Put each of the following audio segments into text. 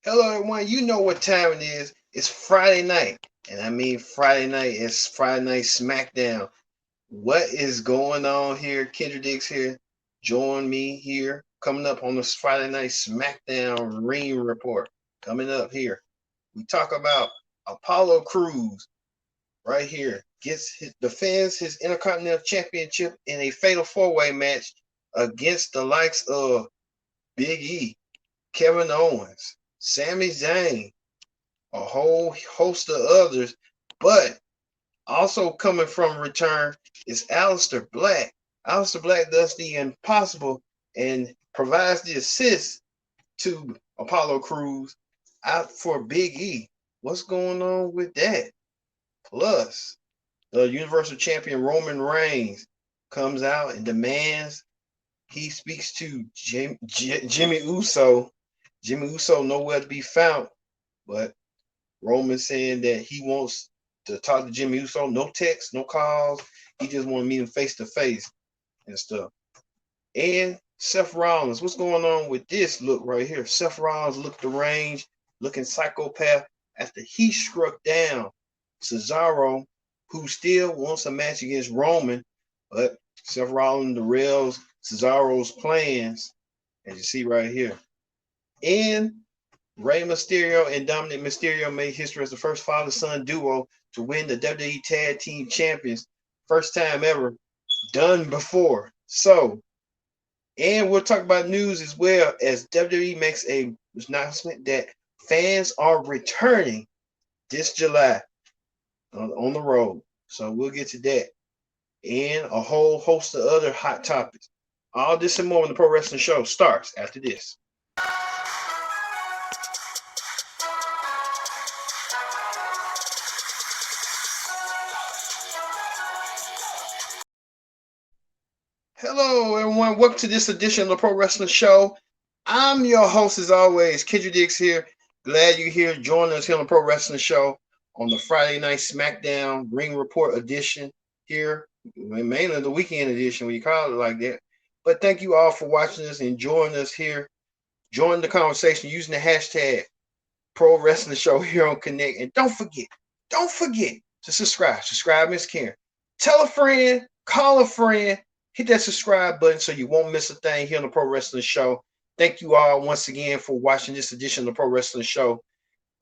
Hello, everyone. You know what time it is. It's Friday night. And I mean Friday night. It's Friday night SmackDown. What is going on here? Kendra Diggs here. Join me here. Coming up on this Friday night SmackDown Ring Report. Coming up here. We talk about Apollo Crews right here. Defends his Intercontinental Championship in a fatal four-way match against the likes of Big E, Kevin Owens, Sami Zayn, a whole host of others, but also coming from return is Aleister Black. Aleister Black does the impossible and provides the assist to Apollo Crews out for Big E. What's going on with that? Plus, the Universal Champion Roman Reigns comes out and demands he speaks to Jimmy Uso. Jimmy Uso nowhere to be found, but Roman saying that he wants to talk to Jimmy Uso. No text, no calls. He just want to meet him face to face and stuff. And Seth Rollins, what's going on with this look right here? Seth Rollins looked deranged, looking psychopath after he struck down Cesaro, who still wants a match against Roman, but Seth Rollins derails Cesaro's plans, as you see right here. And Rey Mysterio and Dominic Mysterio made history as the first father-son duo to win the WWE Tag Team Champions. First time ever done before. So, and we'll talk about news as well as WWE makes a announcement that fans are returning this July on the road. So we'll get to that. And a whole host of other hot topics. All this and more on the Pro Wrestling Show starts after this. Hello, everyone. Welcome to this edition of the Pro Wrestling Show. I'm your host, as always, Kendra Diggs here. Glad you're here joining us here on the Pro Wrestling Show on the Friday Night SmackDown Ring Report edition here, mainly the weekend edition, when you call it like that. But thank you all for watching us and joining us here. Join the conversation using the hashtag Pro Wrestling Show here on Connect. And don't forget to subscribe. Subscribe, Miss Karen. Tell a friend, call a friend, hit that subscribe button so you won't miss a thing here on the Pro Wrestling Show. Thank you all once again for watching this edition of the Pro Wrestling Show.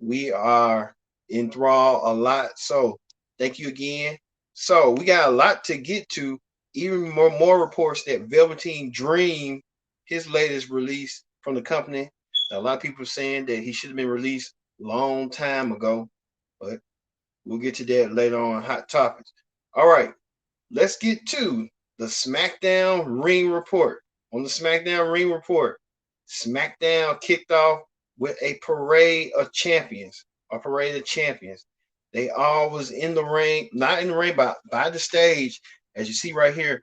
We are enthralled a lot, so thank you again. So we got a lot to get to, even more reports that Velveteen Dream, his latest release from the company. Now, a lot of people are saying that he should have been released a long time ago, but we'll get to that later on Hot Topics. All right, let's get to the SmackDown Ring Report. On the SmackDown Ring Report, SmackDown kicked off with a parade of champions. They all was in the ring, not in the ring, but by the stage, as you see right here.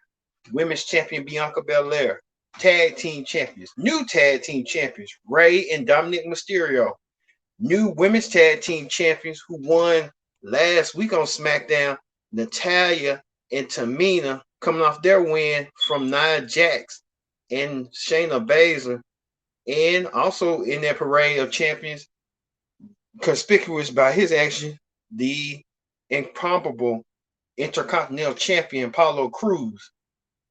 Women's champion Bianca Belair, tag team champions, new tag team champions, Rey and Dominic Mysterio, new women's tag team champions who won last week on SmackDown, Natalya and Tamina, coming off their win from Nia Jax and Shayna Baszler. And also in that parade of champions, conspicuous by his action, the incomparable Intercontinental Champion Apollo Crews.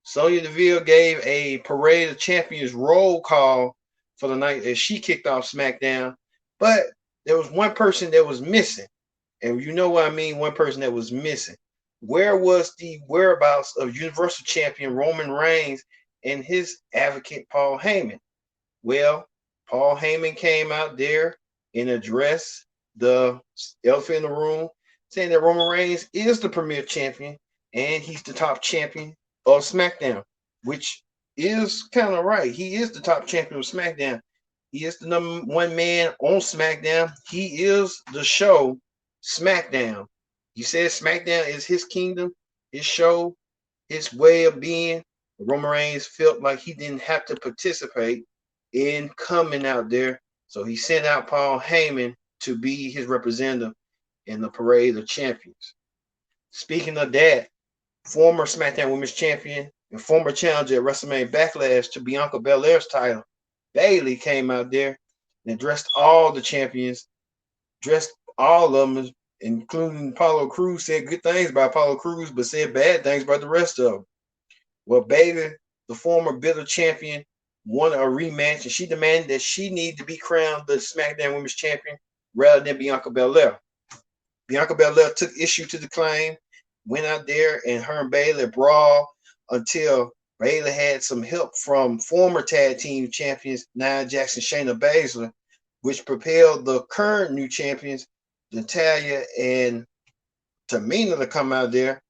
Sonya Deville gave a parade of champions roll call for the night as she kicked off SmackDown. But there was one person that was missing. And you know what I mean, one person that was missing. Where was the whereabouts of Universal Champion Roman Reigns and his advocate Paul Heyman? Well, Paul Heyman came out there and addressed the elephant in the room, saying that Roman Reigns is the premier champion and he's the top champion of SmackDown, which is kind of right. He is the top champion of SmackDown. He is the number one man on SmackDown. He is the show SmackDown. He says SmackDown is his kingdom, his show, his way of being. Roman Reigns felt like he didn't have to participate in coming out there. So he sent out Paul Heyman to be his representative in the parade of champions. Speaking of that, former SmackDown Women's Champion and former challenger at WrestleMania Backlash to Bianca Belair's title, Bayley came out there and addressed all the champions, dressed all of them, including Apollo Crews. Said good things about Apollo Crews, but said bad things about the rest of them. Well, Bayley, the former bitter champion, won a rematch, and she demanded that she need to be crowned the SmackDown Women's Champion rather than Bianca Belair. Bianca Belair took issue to the claim, went out there, and her and Bayley brawled until Bayley had some help from former tag team champions Nia Jax and Shayna Baszler, which propelled the current new champions Natalya and Tamina to come out there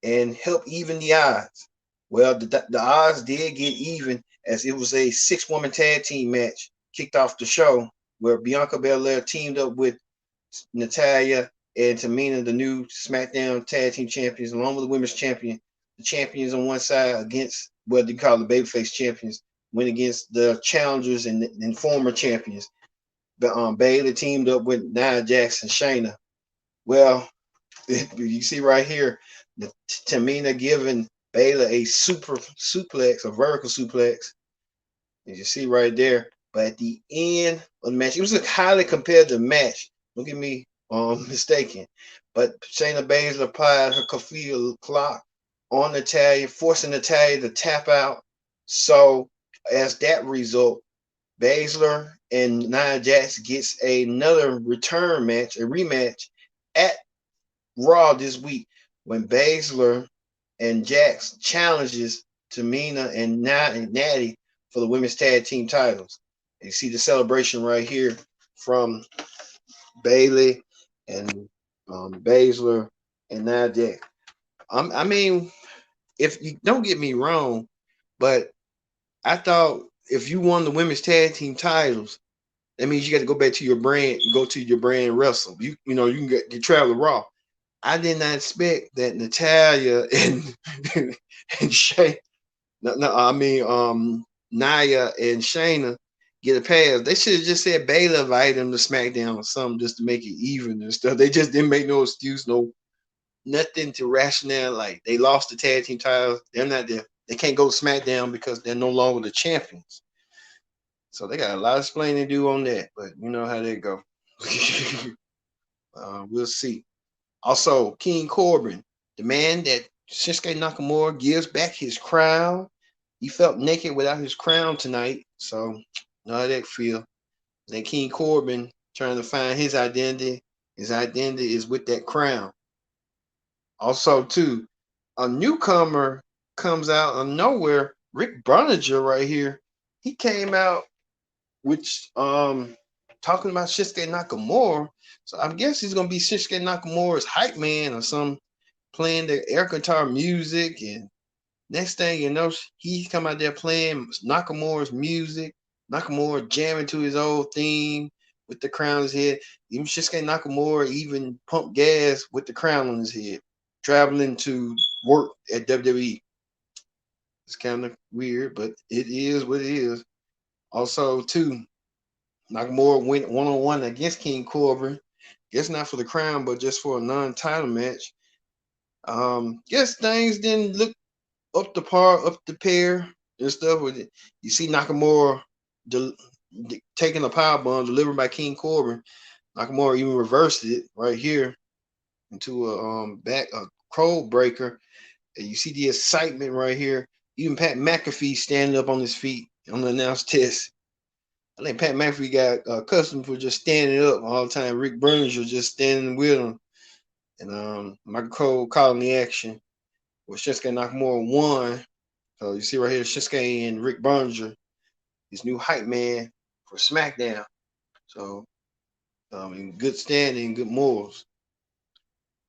and help even the odds. Well, the odds did get even as it was a 6-woman tag team match kicked off the show where Bianca Belair teamed up with Natalya and Tamina, the new SmackDown tag team champions, along with the women's champion. The champions on one side against what they call the babyface champions went against the challengers and former champions. Bayley teamed up with Nia Jax and Shayna. Well, you see right here, the Tamina giving Bayley a super suplex, a vertical suplex, as you see right there. But at the end of the match, it was a highly competitive match. Don't get me mistaken. But Shayna Baszler applied her Kafir clock on Natalya, forcing Natalya to tap out. So as that result, Baszler and Nia Jax gets another return match, a rematch at Raw this week when Baszler and Jax challenges Tamina and Natty for the women's tag team titles. And you see the celebration right here from Bayley and Baszler and Nia Jax. I mean, if you don't get me wrong, but I thought if you won the women's tag team titles, that means you got to go back to your brand, go to your brand and wrestle. You know, you can get travel to Raw. I did not expect that Natalya and Shay, Nia and Shayna get a pass. They should have just said Bayley invited them to SmackDown or something just to make it even and stuff. They just didn't make no excuse, nothing to rationale. Like they lost the tag team titles. They're not there. They can't go to SmackDown because they're no longer the champions. So they got a lot of explaining to do on that, but you know how they go. We'll see. Also, King Corbin, the man that Shinsuke Nakamura gives back his crown. He felt naked without his crown tonight. So, you know how that feel. Then King Corbin trying to find his identity. His identity is with that crown. Also, too, a newcomer comes out of nowhere. Rick Brunninger right here. He came out which talking about Shinsuke Nakamura. So I guess he's gonna be Shinsuke Nakamura's hype man or some playing the air guitar music. And next thing you know, he come out there playing Nakamura's music. Nakamura jamming to his old theme with the crown on his head. Even Shinsuke Nakamura even pumped gas with the crown on his head, traveling to work at WWE. It's kind of weird, but it is what it is. Also, too, Nakamura went one-on-one against King Corbin. Guess not for the crown, but just for a non-title match. Guess things didn't look up the pair and stuff with it. You see Nakamura taking a power bomb delivered by King Corbin. Nakamura even reversed it right here into a code breaker. And you see the excitement right here. Even Pat McAfee standing up on his feet on the announced test. I think Pat McAfee got accustomed for just standing up all the time. Rick Brunninger just standing with him. And Michael Cole calling the action. Well, Shinsuke Nakamura won. So you see right here, Shinsuke and Rick Brunninger, his new hype man for SmackDown. So in good standing, good morals.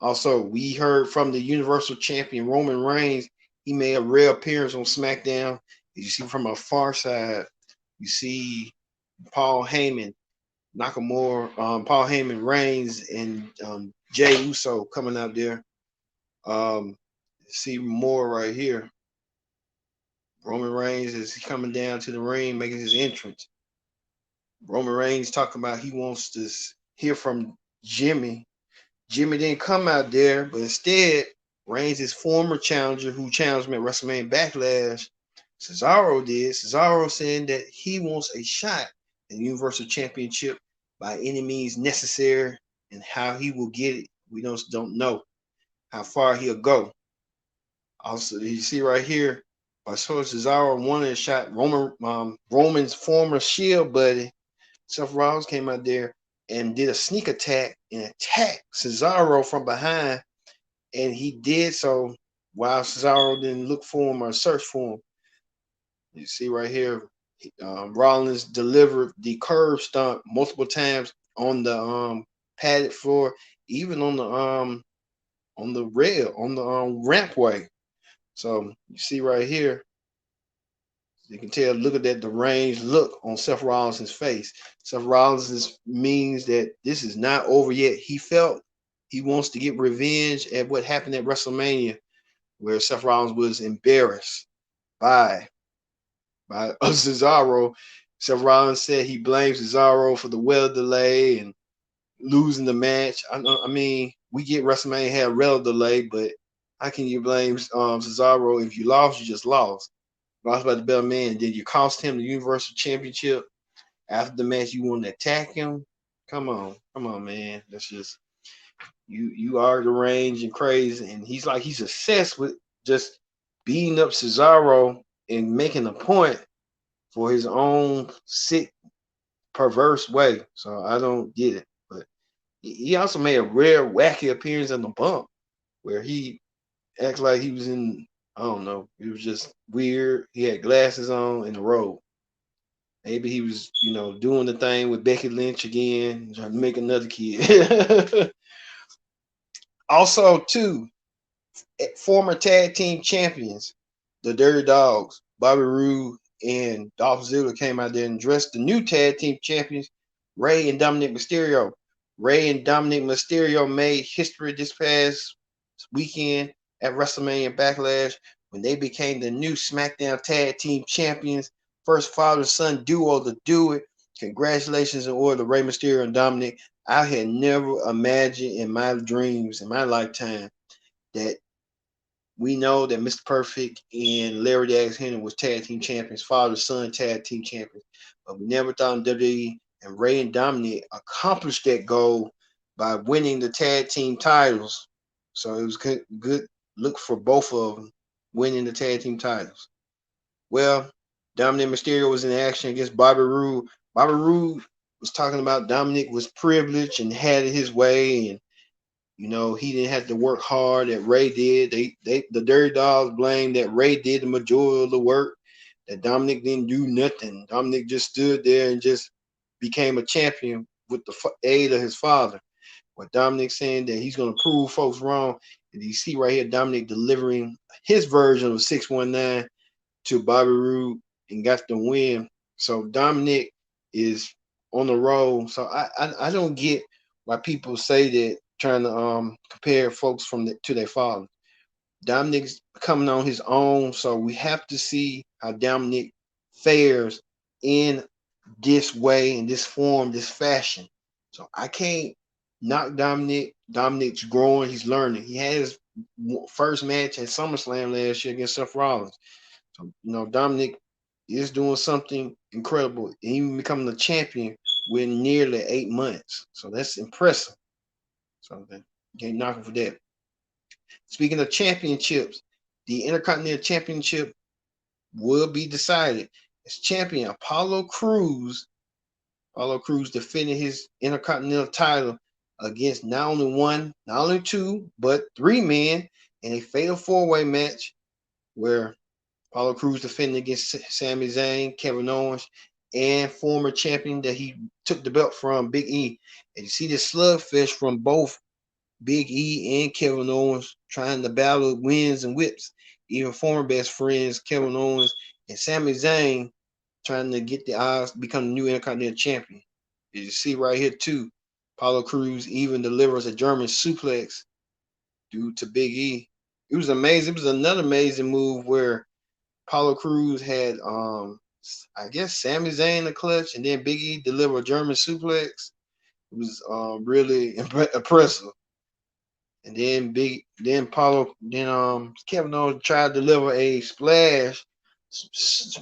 Also, we heard from the Universal Champion Roman Reigns. He made a rare appearance on SmackDown. As you see from a far side, you see Paul Heyman, Nakamura, Paul Heyman, Reigns, and Jey Uso coming out there. See more right here. Roman Reigns is coming down to the ring, making his entrance. Roman Reigns talking about he wants to hear from Jimmy. Jimmy didn't come out there, but instead, Reigns' former challenger, who challenged him at WrestleMania Backlash, Cesaro did. Cesaro saying that he wants a shot the Universal Championship by any means necessary, and how he will get it, we don't know. How far he'll go. Also, you see right here, by Cesaro wanted a shot. Roman's former Shield buddy, Seth Rollins, came out there and did a sneak attack and attacked Cesaro from behind, and he did so while Cesaro didn't look for him or search for him. You see right here, Rollins delivered the curb stomp multiple times on the padded floor, even on the rail, on the rampway. So you see right here, you can tell, look at that deranged look on Seth Rollins' face. Seth Rollins means that this is not over yet. He felt he wants to get revenge at what happened at WrestleMania, where Seth Rollins was embarrassed by Cesaro. Seth Rollins said he blames Cesaro for the weather delay and losing the match. I mean, we get WrestleMania had a weather delay, but how can you blame Cesaro? If you lost, you just lost. Lost by the bell man. Did you cost him the Universal Championship? After the match, you want to attack him? Come on, man. That's just you are deranged and crazy. And he's obsessed with just beating up Cesaro and making a point for his own sick, perverse way. So I don't get it. But he also made a rare, wacky appearance in the bump where he acts like he was in, I don't know, it was just weird. He had glasses on in the robe. Maybe he was, doing the thing with Becky Lynch again, trying to make another kid. Also, too, former tag team champions, the Dirty Dogs, Bobby Roode and Dolph Ziggler, came out there and dressed the new tag team champions, Rey and Dominic Mysterio. Rey and Dominic Mysterio made history this past weekend at WrestleMania Backlash when they became the new SmackDown tag team champions. First father-son duo to do it. Congratulations in order to Rey Mysterio and Dominic. I had never imagined in my dreams, in my lifetime, that we know that Mr. Perfect and Larry Dax Henry was tag team champions, father-son tag team champions. But we never thought in WWE, and Rey and Dominic accomplished that goal by winning the tag team titles. So it was good look for both of them winning the tag team titles. Well, Dominic Mysterio was in action against Bobby Roode. Bobby Roode was talking about Dominic was privileged and had it his way, and he didn't have to work hard that Rey did. The Dirty Dogs blamed that Rey did the majority of the work, that Dominic didn't do nothing. Dominic just stood there and just became a champion with the aid of his father. But Dominic saying that he's going to prove folks wrong. And you see right here, Dominic delivering his version of 619 to Bobby Roode and got the win. So Dominic is on the roll. So I don't get why people say that, trying to compare folks to their father. Dominic's coming on his own, so we have to see how Dominic fares in this way, in this form, this fashion. So I can't knock Dominic. Dominic's growing, he's learning. He had his first match at SummerSlam last year against Seth Rollins. So, Dominic is doing something incredible, even becoming a champion within nearly 8 months. So that's impressive. So you can't knock him for that. Speaking of championships, the Intercontinental Championship will be decided. As champion, Apollo Crews defending his Intercontinental title against not only one, not only two, but three men in a fatal four-way match where Apollo Crews defending against Sami Zayn, Kevin Owens, and former champion that he took the belt from, Big E. And you see this slugfest from both Big E and Kevin Owens trying to battle wins and whips. Even former best friends Kevin Owens and Sami Zayn trying to get the odds to become the new Intercontinental Champion. As you see right here too, Apollo Crews even delivers a German suplex due to Big E. It was amazing. It was another amazing move where Apollo Crews had, I guess, Sami Zayn in the clutch, and then Big E delivered a German suplex. It was really impressive. And then Kevin Owens tried to deliver a splash,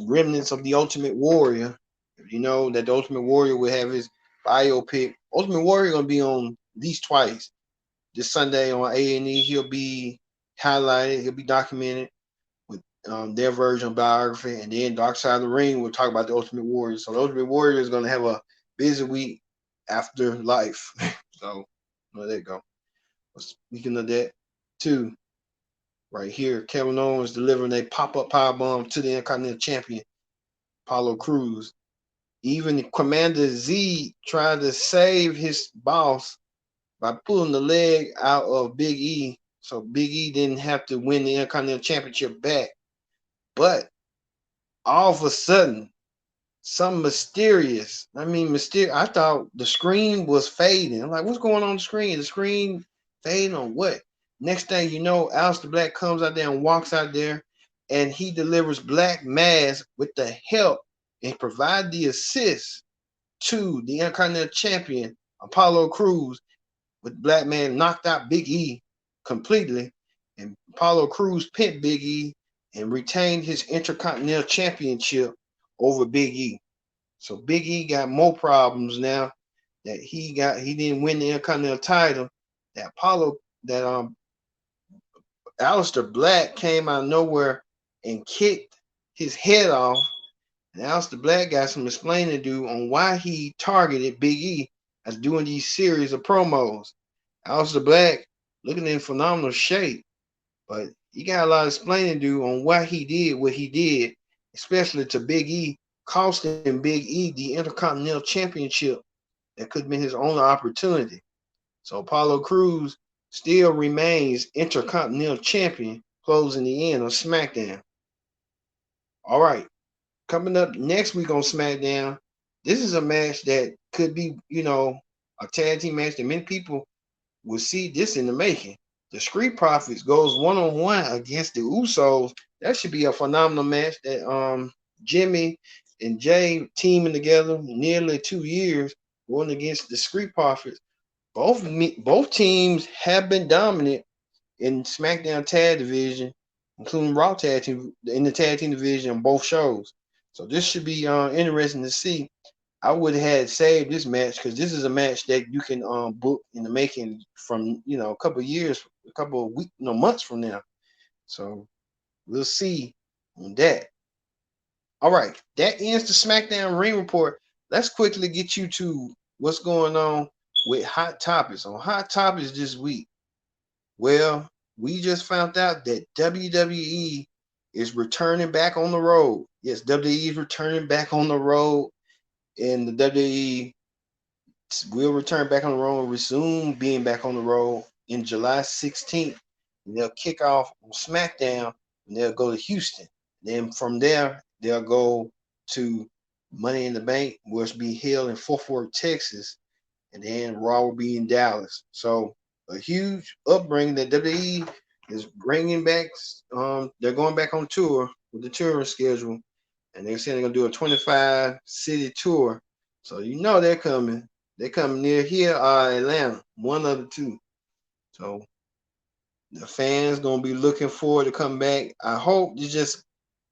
remnants of the Ultimate Warrior. If you know that the Ultimate Warrior will have his biopic, Ultimate Warrior gonna be on at least twice. This Sunday on A&E, he'll be highlighted. He'll be documented with their version of biography, and then Dark Side of the Ring will talk about the Ultimate Warrior. So the Ultimate Warrior is gonna have a busy week after life. So there you go. Speaking of that, too, right here, Kevin Owens delivering a pop-up powerbomb to the Intercontinental Champion, Apollo Crews. Even Commander Z tried to save his boss by pulling the leg out of Big E, so Big E didn't have to win the Intercontinental Championship back. But all of a sudden, something mysterious. I thought the screen was fading. I'm like, what's going on the screen? The screen fading on what? Next thing you know, Aleister Black comes out there and walks out there, and he delivers Black Mass with the help and provide the assist to the Intercontinental Champion Apollo Crews. With Black Man knocked out Big E completely, and Apollo Crews pinned Big E and retained his Intercontinental Championship over Big E. So Big E got more problems now that he didn't win the Intercontinental title. That Aleister Black came out of nowhere and kicked his head off. And Aleister Black got some explaining to do on why he targeted Big E as doing these series of promos. Aleister Black looking in phenomenal shape, but he got a lot of explaining to do on why he did what he did, especially to Big E, costing Big E the Intercontinental Championship that could have been his only opportunity. So Apollo Crews still remains Intercontinental Champion, closing the end of SmackDown. All right, coming up next week on SmackDown, this is a match that could be, a tag team match that many people will see this in the making. The Street Profits goes one-on-one against the Usos. That should be a phenomenal match. That Jimmy and Jay teaming together nearly 2 years going against the Street Profits. Both teams have been dominant in SmackDown Tag Division, including Raw Tag Team in the Tag Team Division on both shows. So this should be interesting to see. I would have had saved this match because this is a match that you can book in the making from a couple of years, a couple of weeks, months from now. So we'll see on that. All right, that ends the SmackDown Ring Report. Let's quickly get you to what's going on with Hot Topics. On Hot Topics this week, well, we just found out that WWE is returning back on the road. Yes, WWE is returning back on the road, and the WWE will return back on the road, resume being back on the road in July 16th. And they'll kick off on SmackDown, and they'll go to Houston. Then from there, they'll go to Money in the Bank, which will be held in Fort Worth, Texas, and then Raw will be in Dallas. So a huge upbringing that WWE is bringing back. They're going back on tour with the touring schedule, and they're saying they're gonna do a 25 city tour. So they're coming. They're coming near here or Atlanta, one of the two. So the fans gonna be looking forward to come back. I hope it's just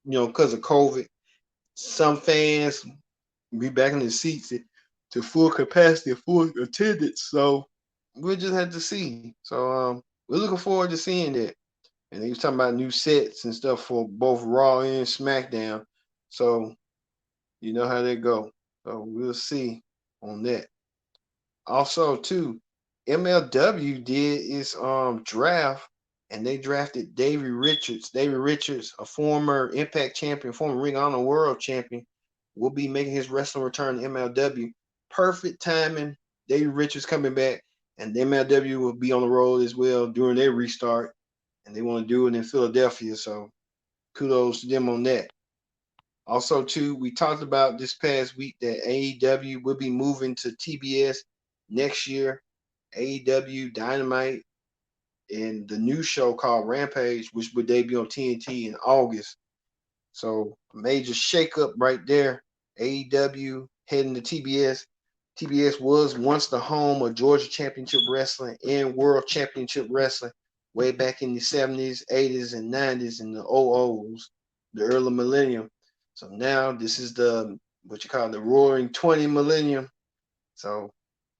because of COVID, some fans be back in the seats to full capacity, full attendance. So we'll just have to see. So we're looking forward to seeing that. And he was talking about new sets and stuff for both Raw and SmackDown. So you know how they go. So we'll see on that. Also, too, MLW did its draft, and they drafted Davey Richards. Davey Richards, a former Impact champion, former Ring of Honor World champion, will be making his wrestling return to MLW. Perfect timing. Davey Richards coming back, and the MLW will be on the road as well during their restart, and they want to do it in Philadelphia. So kudos to them on that. Also, too, we talked about this past week that AEW will be moving to TBS next year. AEW Dynamite and the new show called Rampage, which will debut on TNT in August. So major shakeup right there. AEW heading to TBS. TBS was once the home of Georgia Championship Wrestling and World Championship Wrestling way back in the 70s, 80s, and 90s, and the 00s, the early millennium. So now this is the what you call the Roaring 20 Millennium. So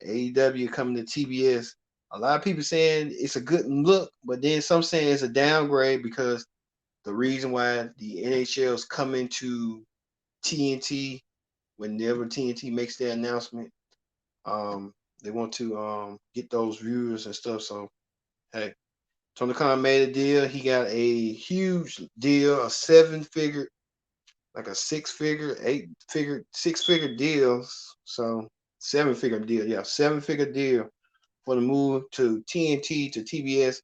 AEW coming to TBS. A lot of people saying it's a good look, but then some saying it's a downgrade because the reason why the NHL is coming to TNT whenever TNT makes their announcement, they want to get those viewers and stuff. So hey, Tony Khan made a deal. He got a huge deal, a seven-figure, like a six-figure, eight-figure, six-figure deals. So seven-figure deal, yeah, seven-figure deal for the move to TNT to TBS,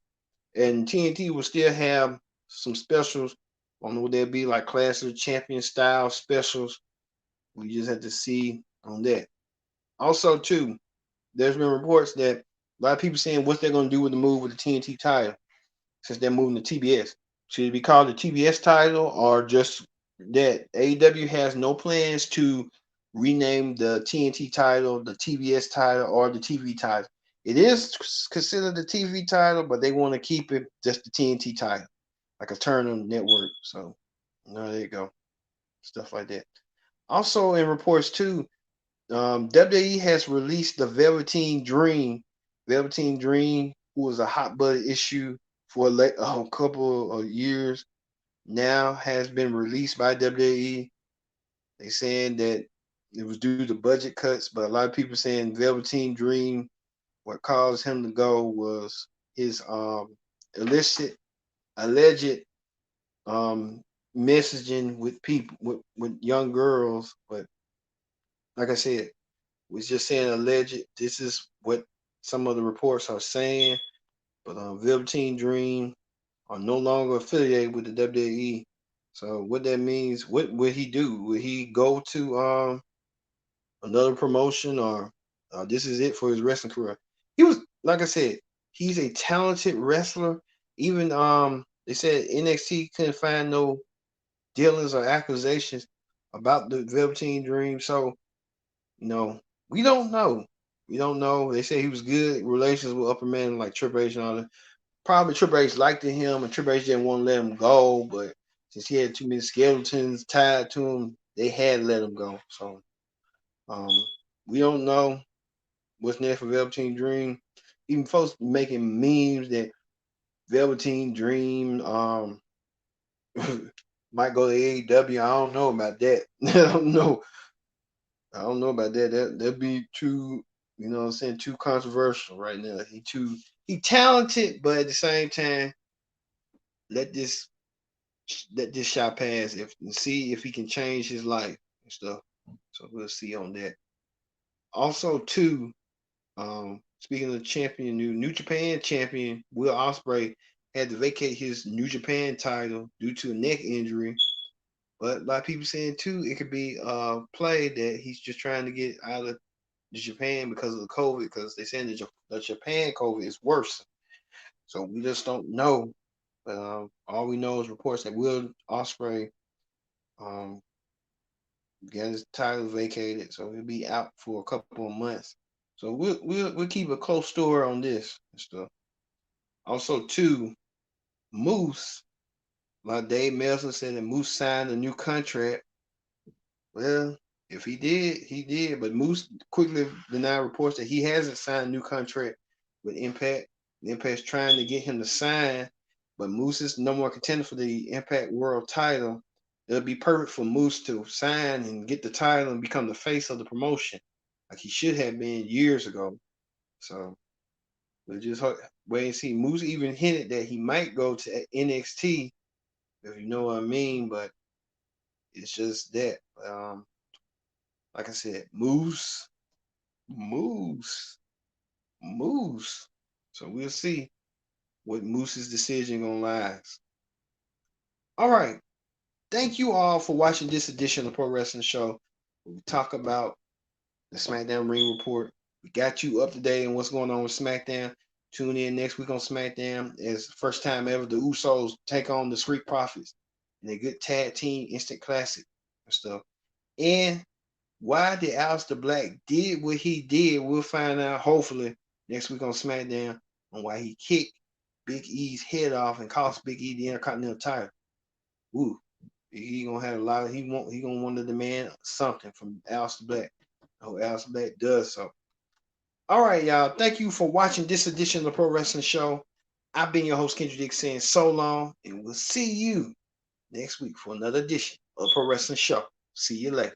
and TNT will still have some specials. I don't know what they'll be like, Clash of the Champion style specials. We just have to see on that. Also, too, there's been reports that a lot of people saying what they're going to do with the move with the TNT title since they're moving to TBS. Should it be called the TBS title or just that AEW has no plans to rename the TNT title, the TBS title, or the TV title? It is considered the TV title, but they want to keep it just the TNT title, like a Turner network. So there you go. Stuff like that. Also in reports too, WWE has released the Velveteen Dream. Velveteen Dream, who was a hot button issue for a couple of years, now has been released by WWE. They saying that it was due to budget cuts, but a lot of people saying Velveteen Dream, what caused him to go was his alleged messaging with people with young girls. But like I said, was just saying alleged. This is what some of the reports are saying. But Velveteen Dream are no longer affiliated with the WWE. So what that means, what would he do? Would he go to another promotion, or this is it for his wrestling career? He was, like I said, he's a talented wrestler. Even they said NXT couldn't find no dealings or accusations about the Velveteen Dream. So we don't know. We don't know. They say he was good relations with upper men like Triple H and all that. Probably Triple H liked him, and Triple H didn't want to let him go. But since he had too many skeletons tied to him, they had to let him go. So um, we don't know what's next for Velveteen Dream. Even folks making memes that Velveteen Dream might go to AEW. I don't know about that. I don't know. I don't know about that. That'd be too, what I'm saying, too controversial right now. He talented, but at the same time, let this let this shot pass and see if he can change his life and stuff. So we'll see on that. Also, too, speaking of champion, New Japan champion Will Ospreay had to vacate his New Japan title due to a neck injury. But a lot of people saying too, it could be a play that he's just trying to get out of Japan because of the COVID, because they're saying the Japan COVID is worse. So we just don't know. But all we know is reports that Will Ospreay got his title vacated, so he'll be out for a couple of months. So we'll keep a close story on this and stuff. Also, too, Moose, like Dave Meltzer said that Moose signed a new contract. Well, if he did, he did. But Moose quickly denied reports that he hasn't signed a new contract with Impact. Impact's trying to get him to sign, but Moose is no more contender for the Impact World title. It'll be perfect for Moose to sign and get the title and become the face of the promotion, like he should have been years ago. So we'll just wait and see. Moose even hinted that he might go to NXT, if you know what I mean, but it's just that. Like I said, Moose, Moose, Moose. So we'll see what Moose's decision gonna last. All right. Thank you all for watching this edition of Pro Wrestling Show. We talk about the SmackDown Ring Report. We got you up to date on what's going on with SmackDown. Tune in next week on SmackDown as first time ever the Usos take on the Street Profits in a good tag team instant classic and stuff. And why did Aleister Black did what he did, we'll find out hopefully next week on SmackDown on why he kicked Big E's head off and cost Big E the Intercontinental title. Ooh, He gonna have a lot of he gonna want to demand something from Aleister Black. I hope Aleister Black does so. All right, y'all. Thank you for watching this edition of the Pro Wrestling Show. I've been your host, Kendrick Dick, saying so long, and we'll see you next week for another edition of the Pro Wrestling Show. See you later.